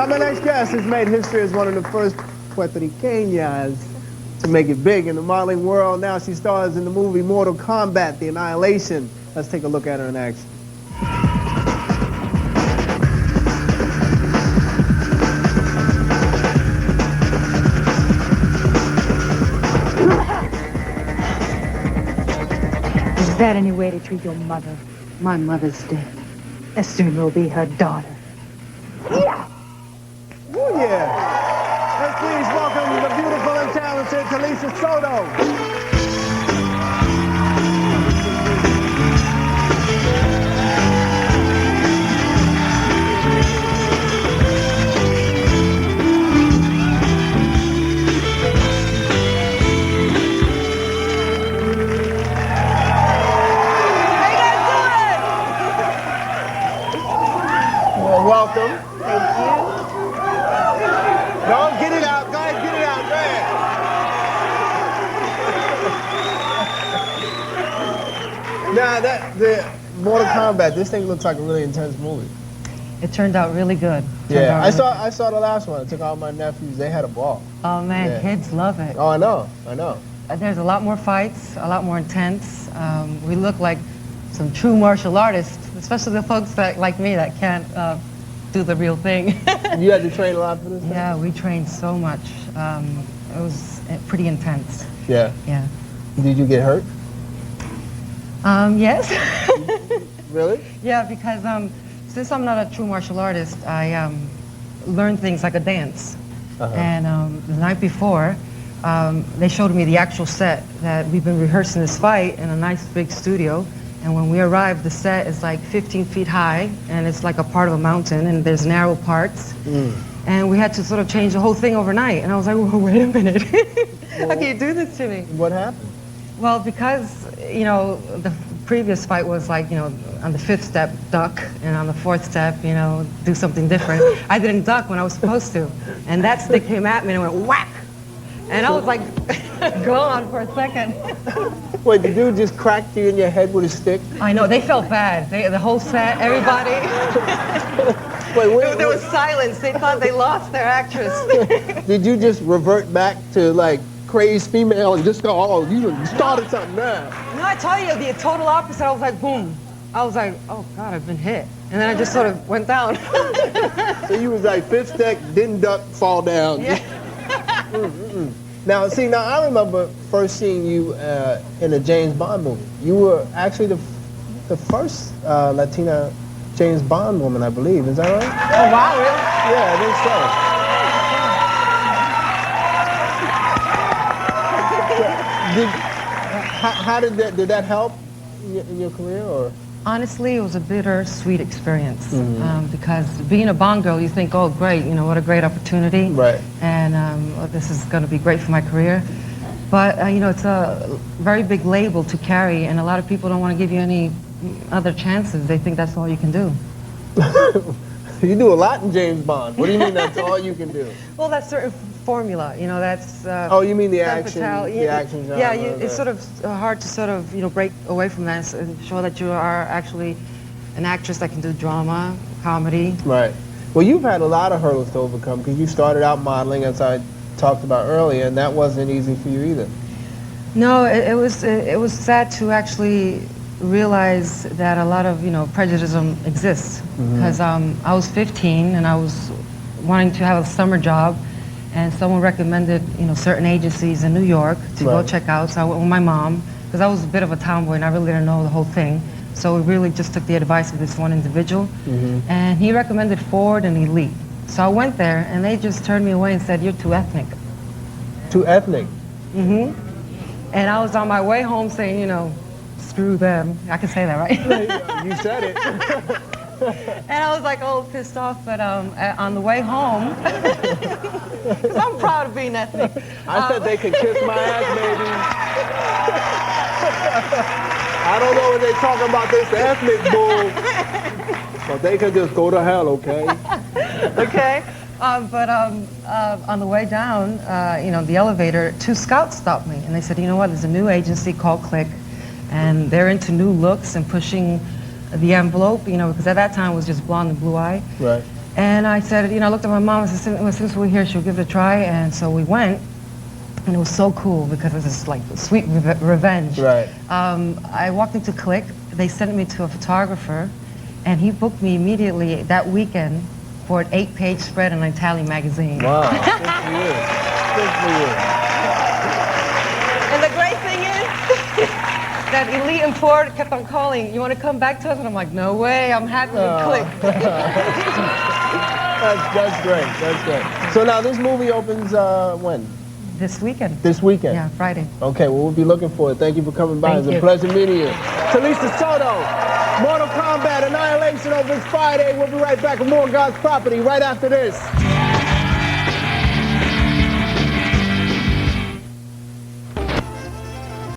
Now, my next guest has made history as one of the first Puerto Ricanas to make it big in the modeling world. Now she stars in the movie Mortal Kombat: The Annihilation. Let's take a look at her in action. Is that any way to treat your mother? My mother's dead. As soon will be her daughter. Yeah. Oh, yeah. Let's please welcome the beautiful and talented Talisa Soto. Welcome. Thank you. No, get it out, guys, get it out, man. Now, the Mortal Kombat, this thing looks like a really intense movie. It turned out really good. Yeah, I saw the last one. I took all my nephews. They had a ball. Oh man, Yeah. kids love it. Oh, I know. There's a lot more fights, a lot more intense. We look like some true martial artists, especially the folks that, like me, that can't do the real thing. You had to train a lot for this thing? Yeah, we trained so much. It was pretty intense. Yeah. Yeah. Did you get hurt? Yes. Really? Yeah, because since I'm not a true martial artist, I learned things like a dance. And the night before, they showed me the actual set that we've been rehearsing this fight in a nice big studio. And when we arrived, the set is like 15 feet high, and it's like a part of a mountain, and there's narrow parts. And we had to sort of change the whole thing overnight. And I was like, well, wait a minute. How can you do this to me? What happened? Well, because, you know, the previous fight was like, you know, on the 5th step, duck, and on the 4th step, you know, do something different. I didn't duck when I was supposed to. And that stick came at me and went whack. And I was like, gone for a second. Wait, the dude just cracked you in your head with a stick? I know, they felt bad. The whole set, everybody. Wait, there was silence. They thought they lost their actress. Did you just revert back to like crazed female and just go, oh, you started something now? No, I tell you, the total opposite. I was like, boom. I was like, oh God, I've been hit. And then I just sort of went down. So you was like 5th step, didn't duck, fall down. Yeah. Now, see, I remember first seeing you in a James Bond movie. You were actually the first Latina James Bond woman, I believe. Is that right? Oh, wow, really? Yeah, I think so. How did that help in your career, or? Honestly, it was a bittersweet experience because being a Bond girl, you think, oh, great, you know, what a great opportunity. Right. And well, this is going to be great for my career. But, you know, it's a very big label to carry, and a lot of people don't want to give you any other chances. They think that's all you can do. You do a lot in James Bond. What do you mean that's all you can do? Well, that's certain formula, you know, that's... oh, you mean the action, the action genre? Yeah, it's sort of hard to sort of, you know, break away from that and show that you are actually an actress that can do drama, comedy. Right. Well, you've had a lot of hurdles to overcome because you started out modeling, as I talked about earlier, and that wasn't easy for you either. No, it was sad to actually realize that a lot of, you know, prejudice exists. Because I was 15 and I was wanting to have a summer job, and someone recommended, you know, certain agencies in New York to go check out. So I went with my mom, because I was a bit of a tomboy and I really didn't know the whole thing. So we really just took the advice of this one individual. And he recommended Ford and Elite. So I went there and they just turned me away and said, you're too ethnic. Too ethnic? And I was on my way home saying, you know, screw them. I can say that, right? You said it. And I was like, oh, pissed off, but on the way home, because I'm proud of being ethnic. I said they could kiss my ass, baby. I don't know what they're talking about this ethnic bull, but they could just go to hell, okay? Okay. But on the way down, you know, the elevator, 2 scouts stopped me, and they said, you know what, there's a new agency called Click, and they're into new looks and pushing the envelope, you know, because at that time it was just blonde and blue eye. Right. And I said, I looked at my mom and said, well, since we're here, she'll give it a try. And so we went. And it was so cool because it was like sweet revenge. Right. I walked into Click. They sent me to a photographer, and he booked me immediately that weekend for an 8-page spread in an Italian magazine. Wow. Good for you. Good for you. And the great thing is that Elite and Ford kept on calling, you want to come back to us? And I'm like, no way, I'm happy with Click. That's great. That's great. So now this movie opens when? This weekend. This weekend? Yeah, Friday. Okay, well, we'll be looking for it. Thank you for coming by. Thank It's a you. pleasure meeting you. Talisa Soto, Mortal Kombat Annihilation opens Friday. We'll be right back with more God's Property right after this.